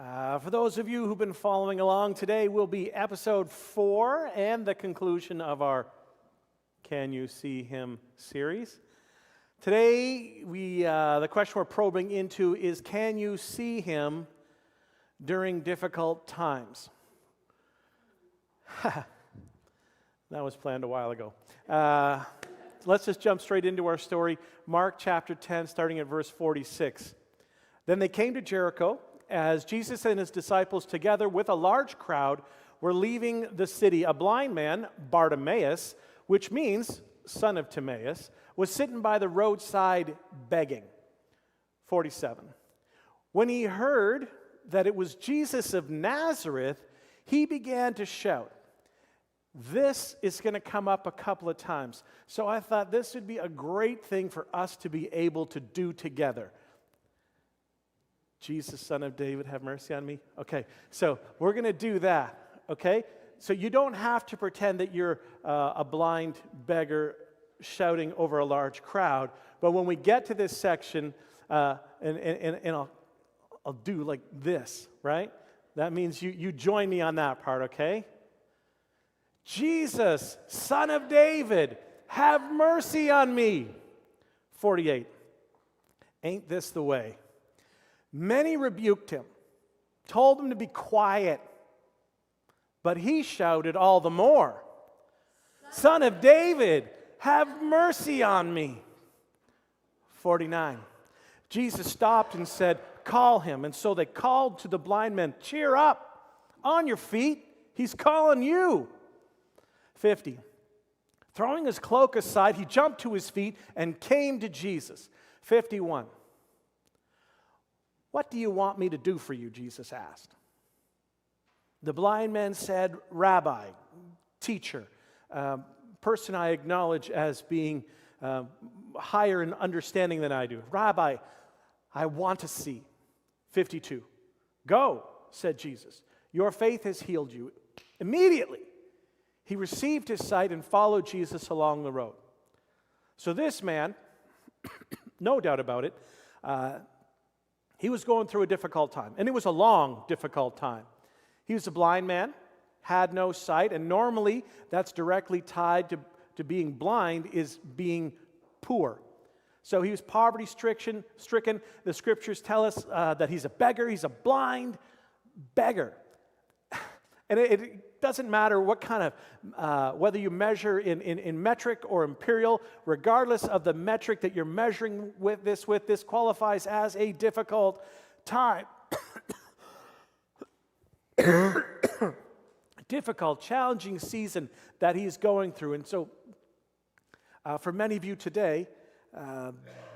For those of you who've been following along, today will be episode 4 and the conclusion of our Can You See Him series. Today, the question we're probing into is, can you see Him during difficult times? That was planned a while ago. Let's just jump straight into our story. Mark chapter 10, starting at verse 46. Then they came to Jericho. As Jesus and his disciples, together with a large crowd, were leaving the city, a blind man, Bartimaeus, which means son of Timaeus, was sitting by the roadside begging. 47. When he heard that it was Jesus of Nazareth, he began to shout. This is going to come up a couple of times. So I thought this would be a great thing for us to be able to do together. Jesus, son of David, have mercy on me. Okay, so we're going to do that, okay? So you don't have to pretend that you're a blind beggar shouting over a large crowd, but when we get to this section, and I'll do like this, right? That means you join me on that part, okay? Jesus, son of David, have mercy on me. 48. Ain't this the way? Many rebuked him, told him to be quiet, but he shouted all the more, Son of David, have mercy on me. 49. Jesus stopped and said, call him. And so they called to the blind man, cheer up, on your feet, he's calling you. 50. Throwing his cloak aside, he jumped to his feet and came to Jesus. 51. What do you want me to do for you? Jesus asked. The blind man said, Rabbi, teacher, person I acknowledge as being higher in understanding than I do. Rabbi, I want to see. 52. Go, said Jesus. Your faith has healed you. Immediately, he received his sight and followed Jesus along the road. So this man, no doubt about it, he was going through a difficult time, and it was a long, difficult time. He was a blind man, had no sight, and normally that's directly tied to being blind is being poor. So he was poverty-stricken. The scriptures tell us that he's a beggar. He's a blind beggar. And it doesn't matter what kind of, whether you measure in metric or imperial, regardless of the metric that you're measuring this qualifies as a difficult time. Difficult, challenging season that he's going through. And so, for many of you today,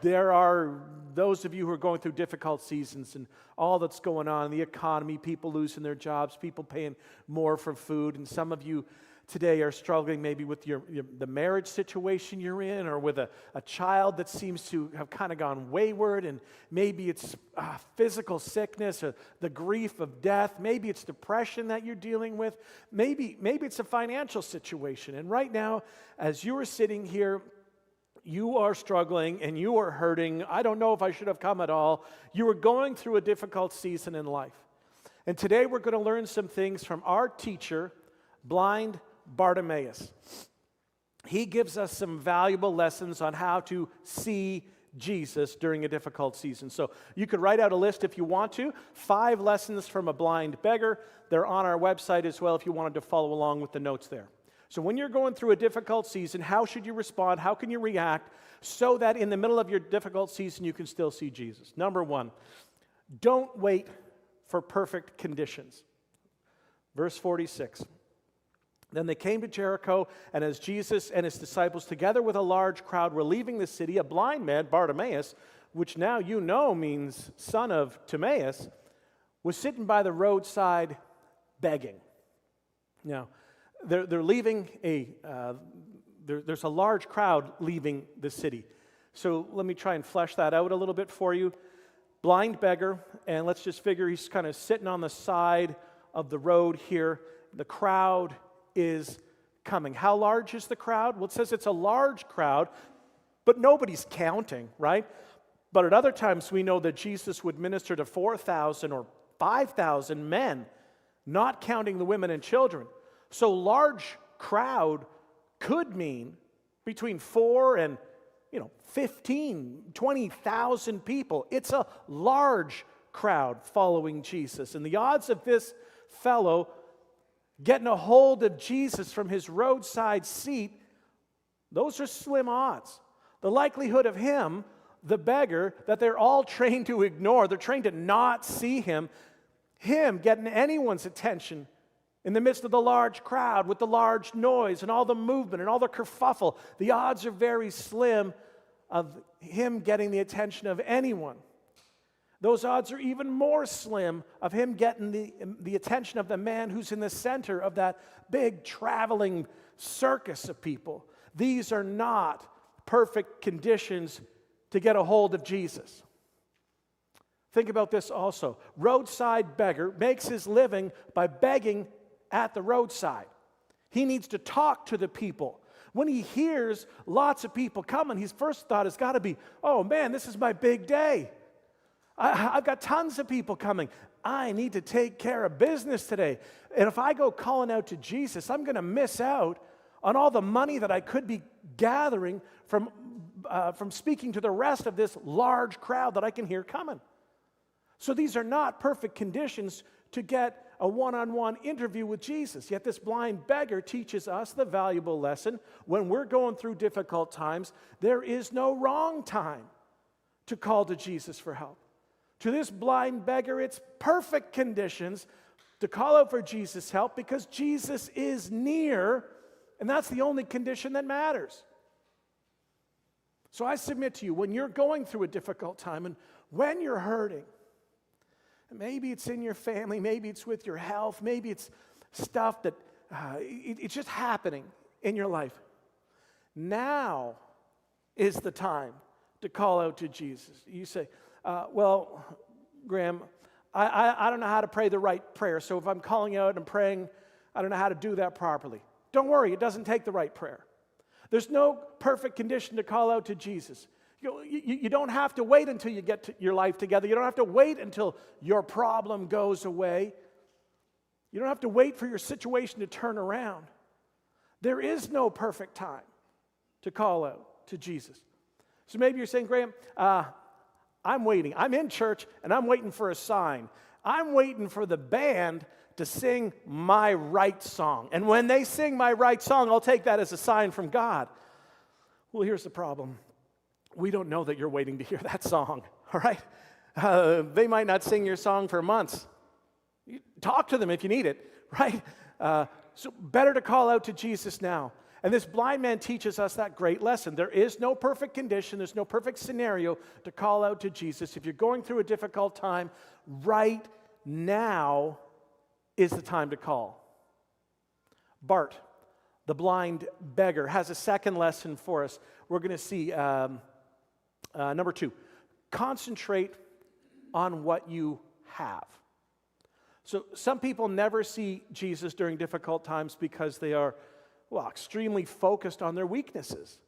there are those of you who are going through difficult seasons and all that's going on in the economy, people losing their jobs, people paying more for food, and some of you today are struggling maybe with the marriage situation you're in, or with a child that seems to have kind of gone wayward, and maybe it's physical sickness or the grief of death, maybe it's depression that you're dealing with, maybe it's a financial situation. And right now, as you are sitting here, you are struggling and you are hurting. I don't know if I should have come at all. You are going through a difficult season in life. And today we're going to learn some things from our teacher, blind Bartimaeus. He gives us some valuable lessons on how to see Jesus during a difficult season. So you could write out a list if you want to. 5 lessons from a blind beggar. They're on our website as well if you wanted to follow along with the notes there. So when you're going through a difficult season, how should you respond? How can you react so that in the middle of your difficult season you can still see Jesus? Number 1, don't wait for perfect conditions. Verse 46. Then they came to Jericho, and as Jesus and his disciples, together with a large crowd, were leaving the city, a blind man, Bartimaeus, which now you know means son of Timaeus, was sitting by the roadside begging. Now, they're leaving there's a large crowd leaving the city. So let me try and flesh that out a little bit for you. Blind beggar, and let's just figure he's kind of sitting on the side of the road here. The crowd is coming. How large is the crowd? Well, it says it's a large crowd, but nobody's counting, right? But at other times we know that Jesus would minister to 4,000 or 5,000 men, not counting the women and children. So large crowd could mean between 4 and 15, 20,000 people. It's a large crowd following Jesus. And the odds of this fellow getting a hold of Jesus from his roadside seat, those are slim odds. The likelihood of him, the beggar, that they're all trained to ignore, they're trained to not see him getting anyone's attention in the midst of the large crowd with the large noise and all the movement and all the kerfuffle, the odds are very slim of him getting the attention of anyone. Those odds are even more slim of him getting the attention of the man who's in the center of that big traveling circus of people. These are not perfect conditions to get a hold of Jesus. Think about this also. Roadside beggar makes his living by begging at the roadside. He needs to talk to the people. When he hears lots of people coming, his first thought has got to be, oh man, this is my big day. I've got tons of people coming. I need to take care of business today. And if I go calling out to Jesus, I'm going to miss out on all the money that I could be gathering from speaking to the rest of this large crowd that I can hear coming. So these are not perfect conditions to get a one-on-one interview with Jesus. Yet this blind beggar teaches us the valuable lesson. When we're going through difficult times, there is no wrong time to call to Jesus for help. To this blind beggar, it's perfect conditions to call out for Jesus' help because Jesus is near, and that's the only condition that matters. So I submit to you, when you're going through a difficult time and when you're hurting, maybe it's in your family, maybe it's with your health, maybe it's stuff that it's just happening in your life. Now is the time to call out to Jesus. You say, well, Graham, I don't know how to pray the right prayer, so if I'm calling out and praying, I don't know how to do that properly. Don't worry, it doesn't take the right prayer. There's no perfect condition to call out to Jesus. You don't have to wait until you get your life together. You don't have to wait until your problem goes away. You don't have to wait for your situation to turn around. There is no perfect time to call out to Jesus. So maybe you're saying, Graham, I'm waiting. I'm in church and I'm waiting for a sign. I'm waiting for the band to sing my right song. And when they sing my right song, I'll take that as a sign from God. Well, here's the problem. We don't know that you're waiting to hear that song, all right? They might not sing your song for months. You talk to them if you need it, right? So better to call out to Jesus now. And this blind man teaches us that great lesson. There is no perfect condition. There's no perfect scenario to call out to Jesus. If you're going through a difficult time, right now is the time to call. Bart, the blind beggar, has a second lesson for us. We're going to see number 2, concentrate on what you have. So some people never see Jesus during difficult times because they are, extremely focused on their weaknesses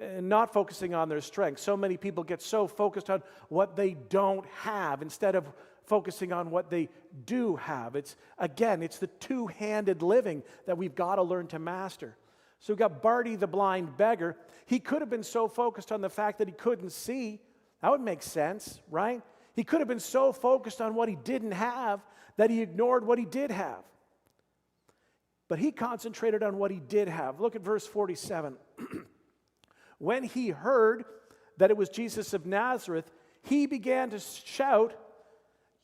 and not focusing on their strengths. So many people get so focused on what they don't have instead of focusing on what they do have. It's the two-handed living that we've got to learn to master. So we've got Barty, the blind beggar. He could have been so focused on the fact that he couldn't see. That would make sense, right? He could have been so focused on what he didn't have that he ignored what he did have. But he concentrated on what he did have. Look at verse 47. When he heard that it was Jesus of Nazareth, he began to shout,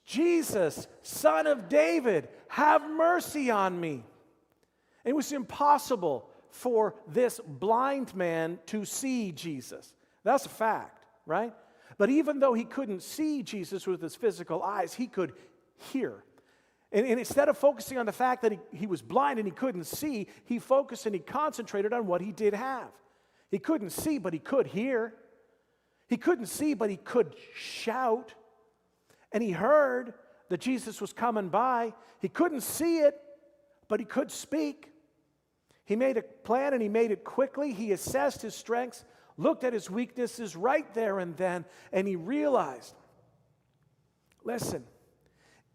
Jesus, Son of David, have mercy on me. It was impossible for this blind man to see Jesus. That's a fact, right? But even though he couldn't see Jesus with his physical eyes, he could hear. And instead of focusing on the fact that he was blind and he couldn't see, he focused and he concentrated on what he did have. He couldn't see, but he could hear. He couldn't see, but he could shout. And he heard that Jesus was coming by. He couldn't see it, but he could speak. He made a plan and he made it quickly. He assessed his strengths, looked at his weaknesses right there and then, and he realized, listen,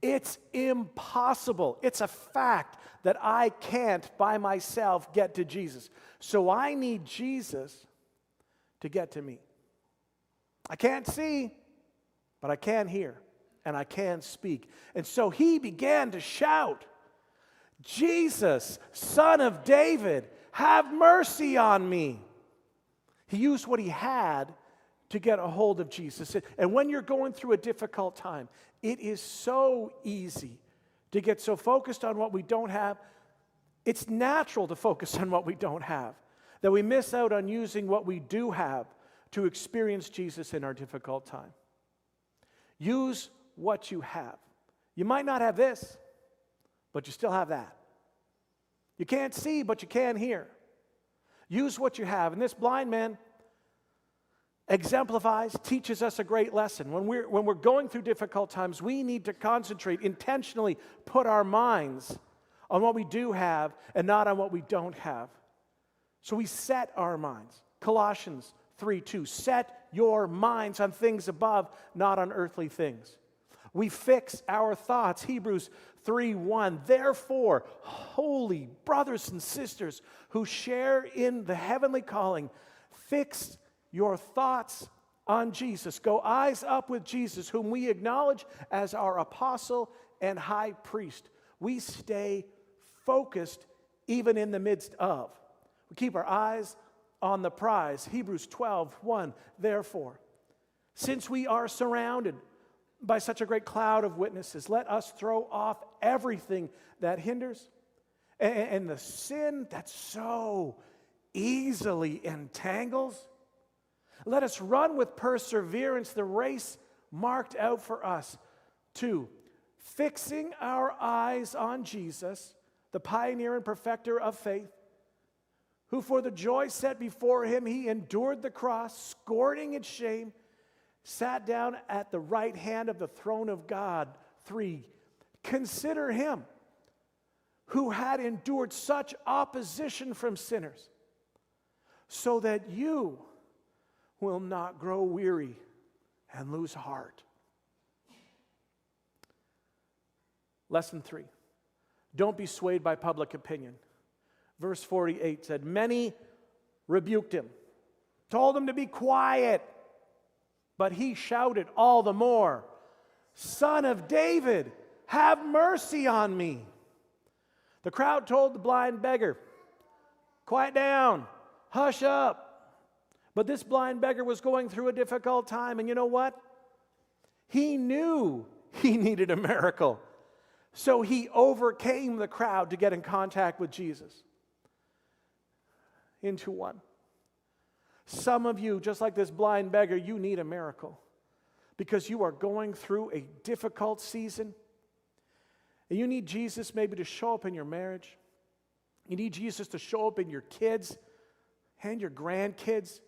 It's impossible. It's a fact that I can't by myself get to Jesus. So I need Jesus to get to me. I can't see, but I can hear, and I can speak. And so he began to shout, Jesus, Son of David, have mercy on me. He used what he had to get a hold of Jesus. And when you're going through a difficult time, it is so easy to get so focused on what we don't have. It's natural to focus on what we don't have, that we miss out on using what we do have to experience Jesus in our difficult time. Use what you have. You might not have this, but you still have that. You can't see, but you can hear. Use what you have. And this blind man exemplifies, teaches us a great lesson. When we're going through difficult times, we need to concentrate, intentionally put our minds on what we do have and not on what we don't have. So we set our minds. Colossians 3:2, set your minds on things above, not on earthly things. We fix our thoughts. Hebrews 3:1, therefore, holy brothers and sisters who share in the heavenly calling, fix your thoughts on Jesus. Go eyes up with Jesus, whom we acknowledge as our apostle and high priest. We stay focused even in the midst of. We keep our eyes on the prize. Hebrews 12:1, therefore, since we are surrounded by such a great cloud of witnesses, let us throw off everything that hinders and the sin that so easily entangles. Let us run with perseverance the race marked out for us. 2, fixing our eyes on Jesus, the pioneer and perfecter of faith, who for the joy set before him, he endured the cross, scorning its shame, sat down at the right hand of the throne of God. 3, consider him who had endured such opposition from sinners, so that you will not grow weary and lose heart. Lesson 3, don't be swayed by public opinion. Verse 48 said, many rebuked him, told him to be quiet, but he shouted all the more, Son of David, have mercy on me. The crowd told the blind beggar, quiet down, hush up. But this blind beggar was going through a difficult time, and you know what? He knew he needed a miracle. So he overcame the crowd to get in contact with Jesus. Into one. Some of you, just like this blind beggar, you need a miracle because you are going through a difficult season. And you need Jesus maybe to show up in your marriage. You need Jesus to show up in your kids and your grandkids.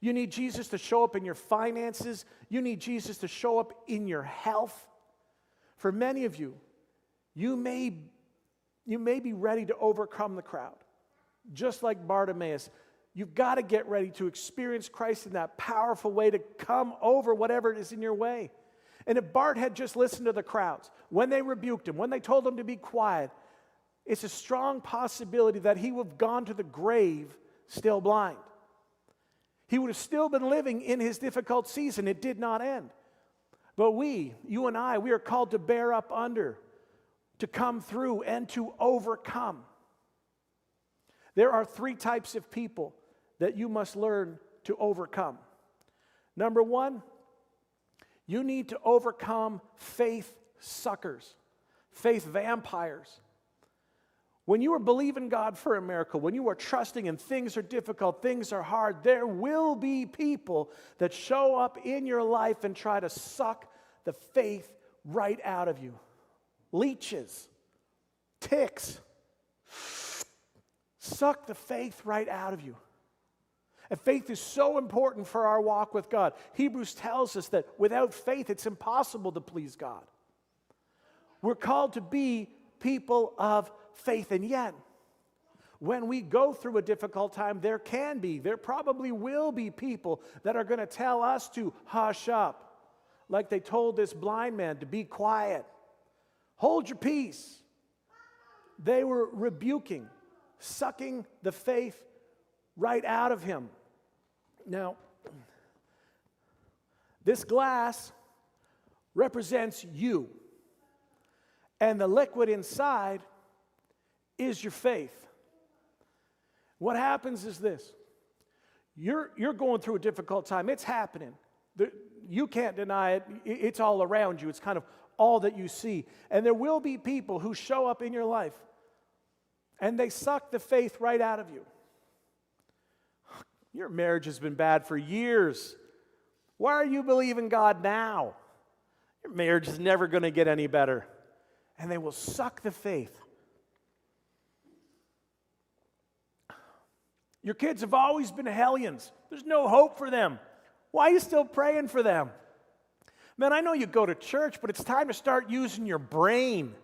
You need Jesus to show up in your finances. You need Jesus to show up in your health. For many of you, you may be ready to overcome the crowd. Just like Bartimaeus, you've got to get ready to experience Christ in that powerful way to come over whatever it is in your way. And if Bart had just listened to the crowds, when they rebuked him, when they told him to be quiet, it's a strong possibility that he would have gone to the grave still blind. He would have still been living in his difficult season. It did not end. But you and I, we are called to bear up under, to come through, and to overcome. There are 3 types of people that you must learn to overcome. Number 1, you need to overcome faith suckers, faith vampires. When you are believing God for a miracle, when you are trusting and things are difficult, things are hard, there will be people that show up in your life and try to suck the faith right out of you. Leeches, ticks, suck the faith right out of you. And faith is so important for our walk with God. Hebrews tells us that without faith, it's impossible to please God. We're called to be people of faith. And yet, when we go through a difficult time, there probably will be people that are going to tell us to hush up, like they told this blind man to be quiet. Hold your peace. They were rebuking, sucking the faith right out of him. Now, this glass represents you, and the liquid inside is your faith. What happens is this. You're going through a difficult time. It's happening. You can't deny it. It's all around you. It's kind of all that you see. And there will be people who show up in your life, and they suck the faith right out of you. Your marriage has been bad for years. Why are you believing God now? Your marriage is never going to get any better. And they will suck the faith. Your kids have always been hellions. There's no hope for them. Why are you still praying for them? Man, I know you go to church, but it's time to start using your brain.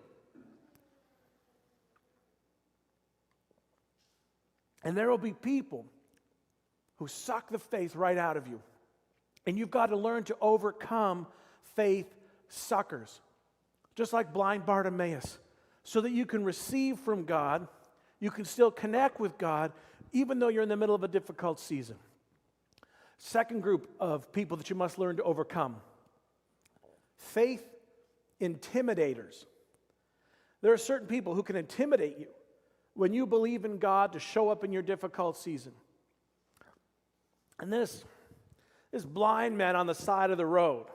And there will be people who suck the faith right out of you. And you've got to learn to overcome faith suckers, just like blind Bartimaeus, so that you can receive from God, you can still connect with God, even though you're in the middle of a difficult season. Second group of people that you must learn to overcome: faith intimidators. There are certain people who can intimidate you when you believe in God to show up in your difficult season. And this blind man on the side of the road,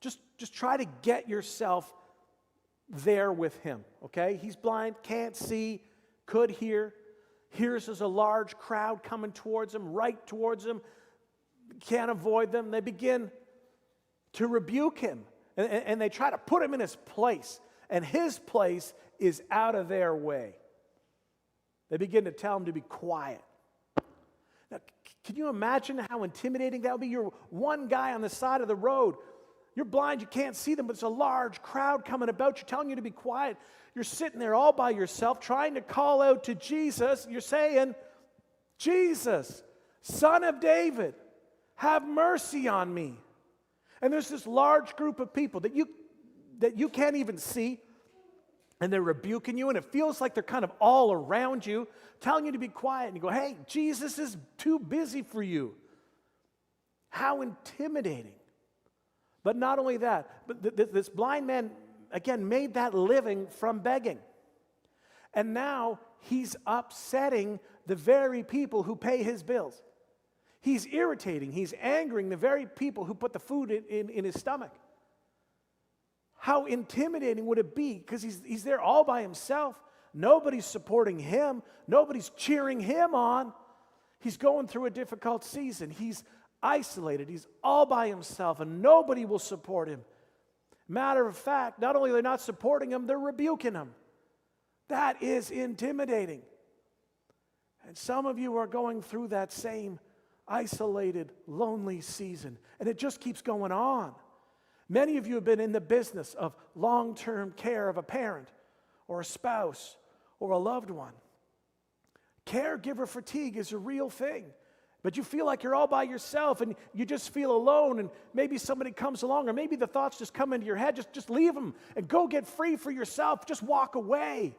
just try to get yourself there with him, okay? He's blind, can't see, could hear. Here's as a large crowd coming towards him, right towards him, can't avoid them. They begin to rebuke him, and they try to put him in his place, and his place is out of their way. They begin to tell him to be quiet. Now, can you imagine how intimidating that would be? You're one guy on the side of the road. You're blind, you can't see them, but it's a large crowd coming about you, telling you to be quiet. You're sitting there all by yourself, trying to call out to Jesus. You're saying, Jesus, Son of David, have mercy on me. And there's this large group of people that you can't even see, and they're rebuking you, and it feels like they're kind of all around you, telling you to be quiet. And you go, hey, Jesus is too busy for you. How intimidating. But not only that, but this blind man, again, made that living from begging. And now he's upsetting the very people who pay his bills. He's irritating, he's angering the very people who put the food in his stomach. How intimidating would it be? Because he's there all by himself. Nobody's supporting him. Nobody's cheering him on. He's going through a difficult season. He's isolated. He's all by himself, and nobody will support him. Matter of fact, not only are they not supporting him, they're rebuking him. That is intimidating. And some of you are going through that same isolated, lonely season, and it just keeps going on. Many of you have been in the business of long-term care of a parent or a spouse or a loved one. Caregiver fatigue is a real thing. But you feel like you're all by yourself and you just feel alone, and maybe somebody comes along, or maybe the thoughts just come into your head. Just leave them and go get free for yourself. Just walk away.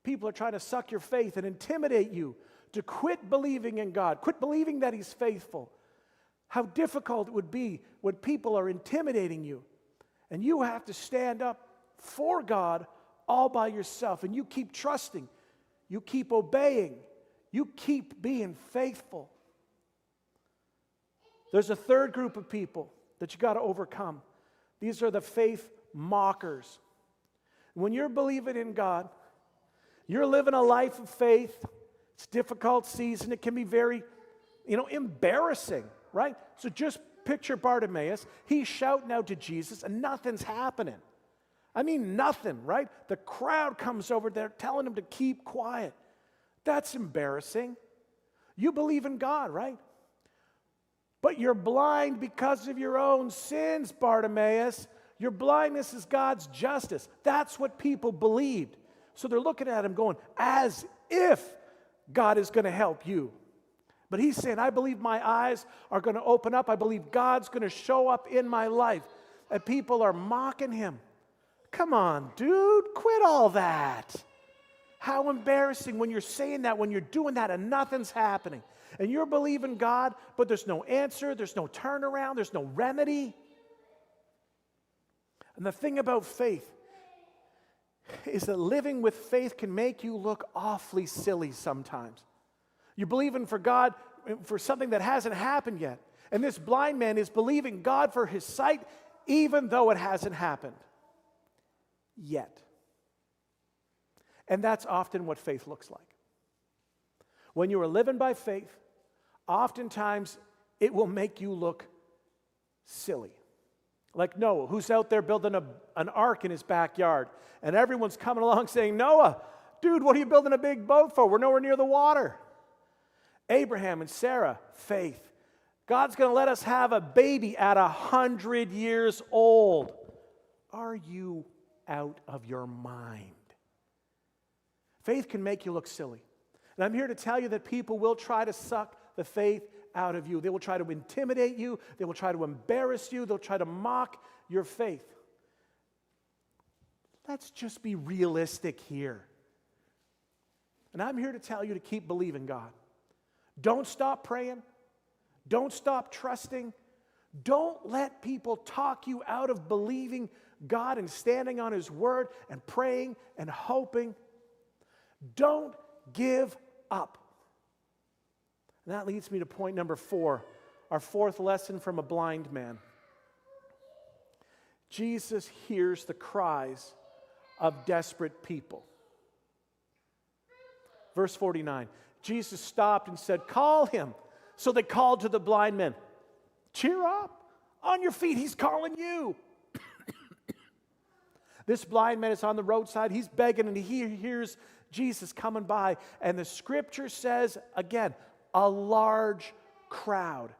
People are trying to suck your faith and intimidate you to quit believing in God, quit believing that He's faithful. How difficult it would be when people are intimidating you, and you have to stand up for God all by yourself, and you keep trusting, you keep obeying, you keep being faithful. There's a third group of people that you got to overcome. These are the faith mockers. When you're believing in God, you're living a life of faith. It's a difficult season. It can be very, embarrassing, right? So just picture Bartimaeus. He's shouting out to Jesus, and nothing's happening. I mean, nothing, right? The crowd comes over there telling him to keep quiet. That's embarrassing. You believe in God, right? But you're blind because of your own sins, Bartimaeus. Your blindness is God's justice. That's what people believed. So they're looking at him going, as if God is going to help you. But he's saying, I believe my eyes are going to open up. I believe God's going to show up in my life. And people are mocking him, Come on, dude, quit all that. How embarrassing when you're saying that, when you're doing that and nothing's happening. And you're believing God, but there's no answer, there's no turnaround, there's no remedy. And the thing about faith is that living with faith can make you look awfully silly sometimes. You're believing for God for something that hasn't happened yet. And this blind man is believing God for his sight even though it hasn't happened yet. And that's often what faith looks like. When you are living by faith, oftentimes it will make you look silly. Like Noah, who's out there building an ark in his backyard. And everyone's coming along saying, Noah, dude, what are you building a big boat for? We're nowhere near the water. Abraham and Sarah, faith. God's going to let us have a baby at 100 years old. Are you out of your mind? Faith can make you look silly. And I'm here to tell you that people will try to suck the faith out of you. They will try to intimidate you. They will try to embarrass you. They'll try to mock your faith. Let's just be realistic here. And I'm here to tell you to keep believing God. Don't stop praying. Don't stop trusting. Don't let people talk you out of believing God and standing on His Word and praying and hoping. Don't give up. And that leads me to point number 4, our fourth lesson from a blind man. Jesus hears the cries of desperate people. Verse 49, Jesus stopped and said, "Call him." So they called to the blind man, "Cheer up, on your feet, he's calling you." This blind man is on the roadside, he's begging, and he hears Jesus coming by. And the scripture says, again, a large crowd.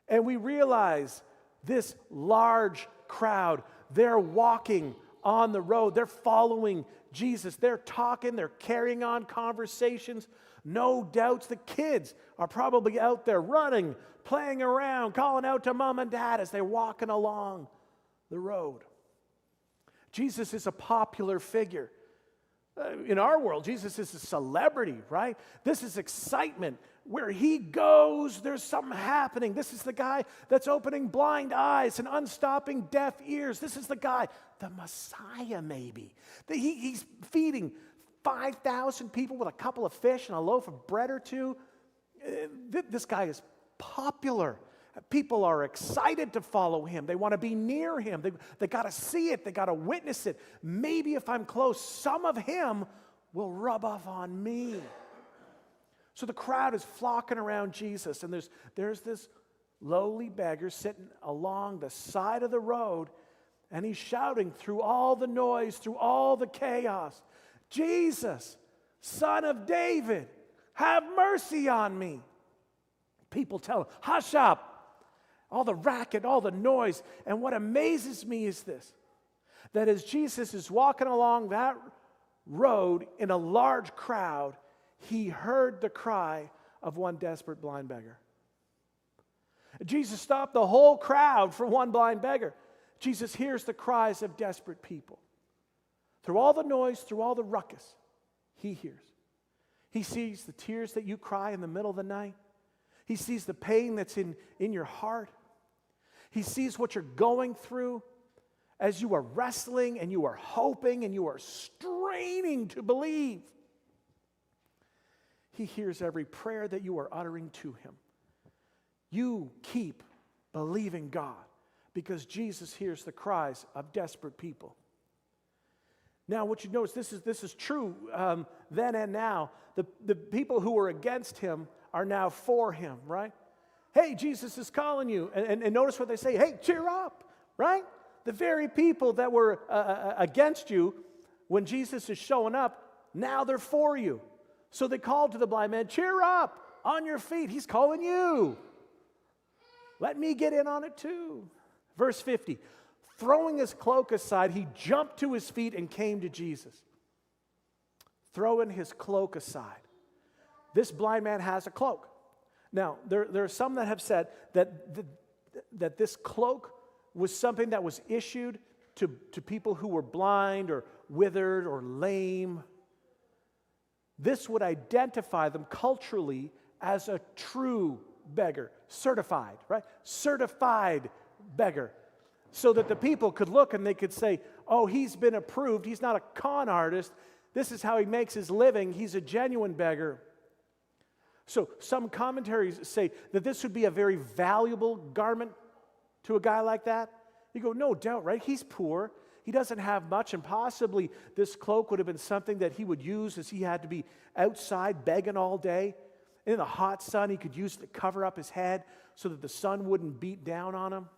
And we realize this large crowd, they're walking on the road. They're following Jesus. They're talking. They're carrying on conversations. No doubts the kids are probably out there running, playing around, calling out to mom and dad as they're walking along the road. Jesus is a popular figure. In our world, Jesus is a celebrity, right? This is excitement. Where he goes, there's something happening. This is the guy that's opening blind eyes and unstopping deaf ears. This is the guy, the Messiah maybe. He's feeding 5,000 people with a couple of fish and a loaf of bread or two. This guy is popular. People are excited to follow him. They want to be near him. They got to see it. They got to witness it. Maybe if I'm close, some of him will rub off on me. So the crowd is flocking around Jesus, and there's this lowly beggar sitting along the side of the road, and he's shouting through all the noise, through all the chaos, "Jesus, Son of David, have mercy on me." People tell him, "Hush up." All the racket, all the noise. And what amazes me is this, that as Jesus is walking along that road in a large crowd, he heard the cry of one desperate blind beggar. Jesus stopped the whole crowd for one blind beggar. Jesus hears the cries of desperate people. Through all the noise, through all the ruckus, he hears. He sees the tears that you cry in the middle of the night. He sees the pain that's in your heart. He sees what you're going through as you are wrestling and you are hoping and you are straining to believe. He hears every prayer that you are uttering to him. You keep believing God because Jesus hears the cries of desperate people. Now, what you notice, this is true then and now. The people who were against him are now for him, right? Hey, Jesus is calling you. And notice what they say. Hey, cheer up, right? The very people that were against you when Jesus is showing up, now they're for you. So they called to the blind man, "Cheer up, on your feet. He's calling you. Let me get in on it too." Verse 50, throwing his cloak aside, he jumped to his feet and came to Jesus. Throwing his cloak aside. This blind man has a cloak. Now, there are some that have said that this cloak was something that was issued to people who were blind or withered or lame. This would identify them culturally as a true beggar, certified, right? Certified beggar. So that the people could look and they could say, oh, he's been approved. He's not a con artist. This is how he makes his living. He's a genuine beggar. So some commentaries say that this would be a very valuable garment to a guy like that. You go, no doubt, right? He's poor. He doesn't have much, and possibly this cloak would have been something that he would use as he had to be outside begging all day. In the hot sun, he could use it to cover up his head so that the sun wouldn't beat down on him.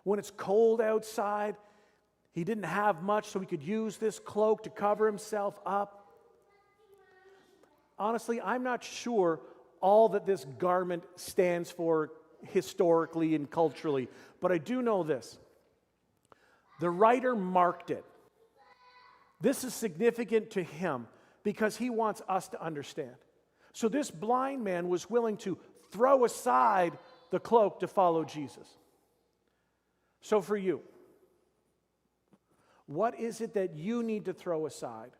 When it's cold outside, he didn't have much, so he could use this cloak to cover himself up. Honestly, I'm not sure all that this garment stands for historically and culturally, but I do know this. The writer marked it. This is significant to him because he wants us to understand. So this blind man was willing to throw aside the cloak to follow Jesus. So for you, what is it that you need to throw aside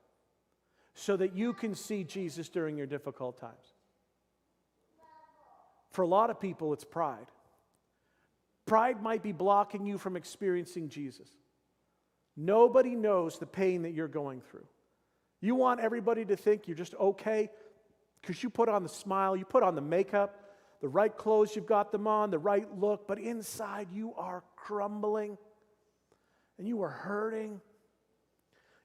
so that you can see Jesus during your difficult times? For a lot of people, it's pride. Pride might be blocking you from experiencing Jesus. Nobody knows the pain that you're going through. You want everybody to think you're just okay because you put on the smile, you put on the makeup, the right clothes, you've got them on, the right look, but inside you are crumbling and you are hurting.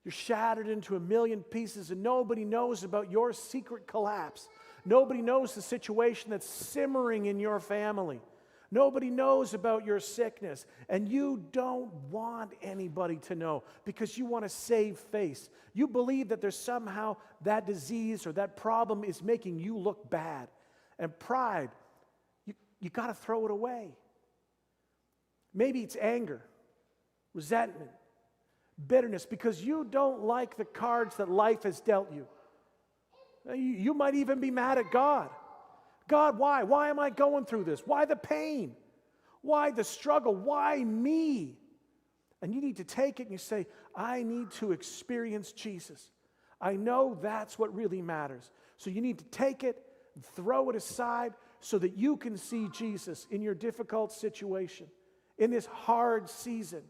You're shattered into a million pieces and nobody knows about your secret collapse. Nobody knows the situation that's simmering in your family. Nobody knows about your sickness, and you don't want anybody to know because you want to save face. You believe that there's somehow that disease or that problem is making you look bad. And pride, you got to throw it away. Maybe it's anger, resentment, bitterness because you don't like the cards that life has dealt you. You might even be mad at God. God, why? Why am I going through this? Why the pain? Why the struggle? Why me? And you need to take it and you say, I need to experience Jesus. I know that's what really matters. So you need to take it and throw it aside so that you can see Jesus in your difficult situation, in this hard season.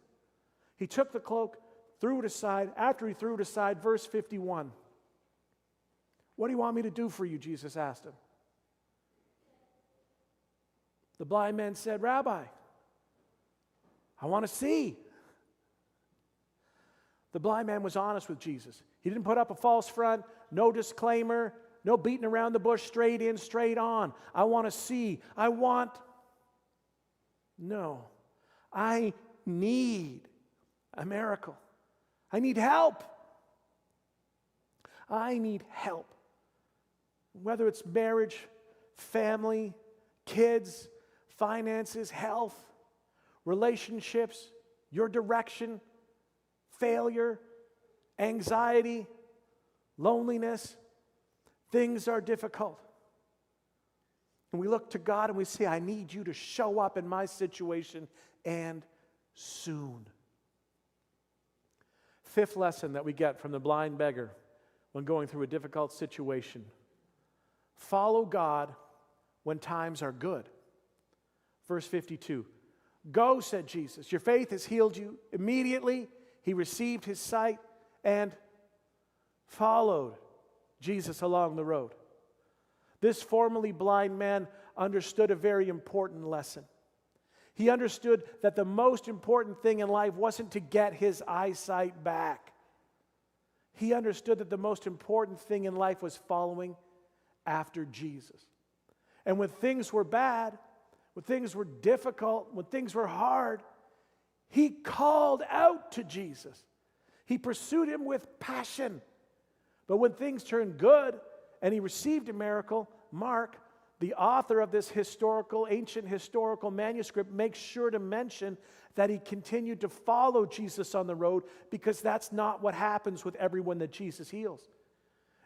He took the cloak, threw it aside. After he threw it aside, verse 51. What do you want me to do for you? Jesus asked him. The blind man said, Rabbi, I want to see. The blind man was honest with Jesus. He didn't put up a false front, no disclaimer, no beating around the bush, straight in, straight on. I want to see. No. I need a miracle. I need help. I need help. Whether it's marriage, family, kids, finances, health, relationships, your direction, failure, anxiety, loneliness, things are difficult. And we look to God and we say, I need you to show up in my situation and soon. Fifth lesson that we get from the blind beggar when going through a difficult situation. Follow God when times are good. Verse 52. Go, said Jesus. Your faith has healed you. Immediately, he received his sight and followed Jesus along the road. This formerly blind man understood a very important lesson. He understood that the most important thing in life wasn't to get his eyesight back. He understood that the most important thing in life was following after Jesus. And when things were bad, when things were difficult, when things were hard, he called out to Jesus. He pursued him with passion. But when things turned good and he received a miracle, Mark, the author of this ancient historical manuscript, makes sure to mention that he continued to follow Jesus on the road because that's not what happens with everyone that Jesus heals.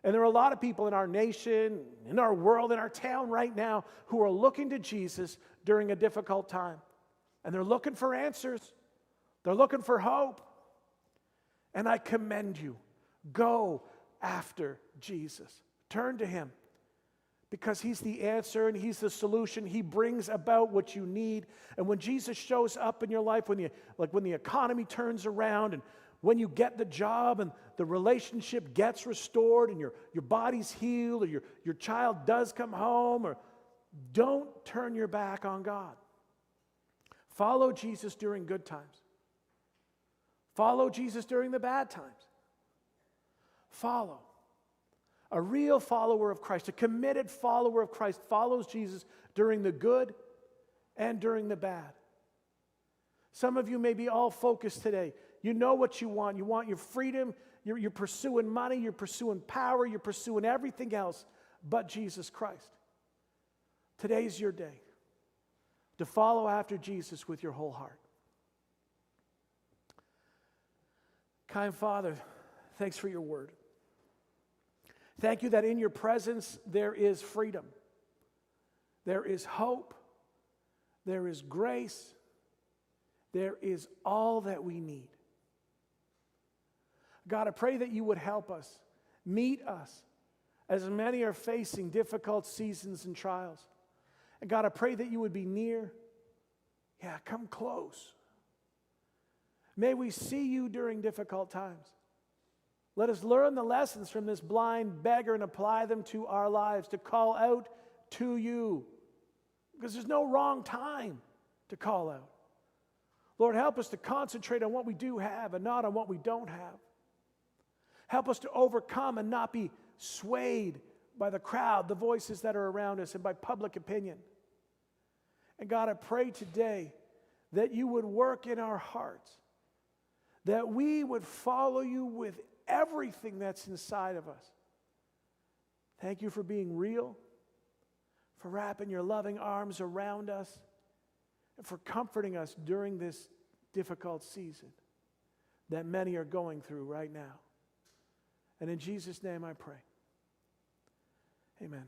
And there are a lot of people in our nation, in our world, in our town right now who are looking to Jesus during a difficult time. And they're looking for answers, They're looking for hope. And I commend you. Go after Jesus. Turn to him. Because he's the answer and he's the solution. He brings about what you need. And when Jesus shows up in your life, when the economy turns around and when you get the job and the relationship gets restored and your body's healed or your child does come home, or don't turn your back on God. Follow Jesus during good times. Follow Jesus during the bad times. Follow. A real follower of Christ, a committed follower of Christ, follows Jesus during the good and during the bad. Some of you may be all focused today. You know what you want. You want your freedom. You're pursuing money. You're pursuing power. You're pursuing everything else but Jesus Christ. Today's your day to follow after Jesus with your whole heart. Kind Father, thanks for your word. Thank you that in your presence there is freedom. There is hope. There is grace. There is all that we need. God, I pray that you would help us, meet us, as many are facing difficult seasons and trials. And God, I pray that you would be near. Yeah, come close. May we see you during difficult times. Let us learn the lessons from this blind beggar and apply them to our lives, to call out to you. Because there's no wrong time to call out. Lord, help us to concentrate on what we do have and not on what we don't have. Help us to overcome and not be swayed by the crowd, the voices that are around us, and by public opinion. And God, I pray today that you would work in our hearts, that we would follow you with everything that's inside of us. Thank you for being real, for wrapping your loving arms around us, and for comforting us during this difficult season that many are going through right now. And in Jesus' name I pray. Amen.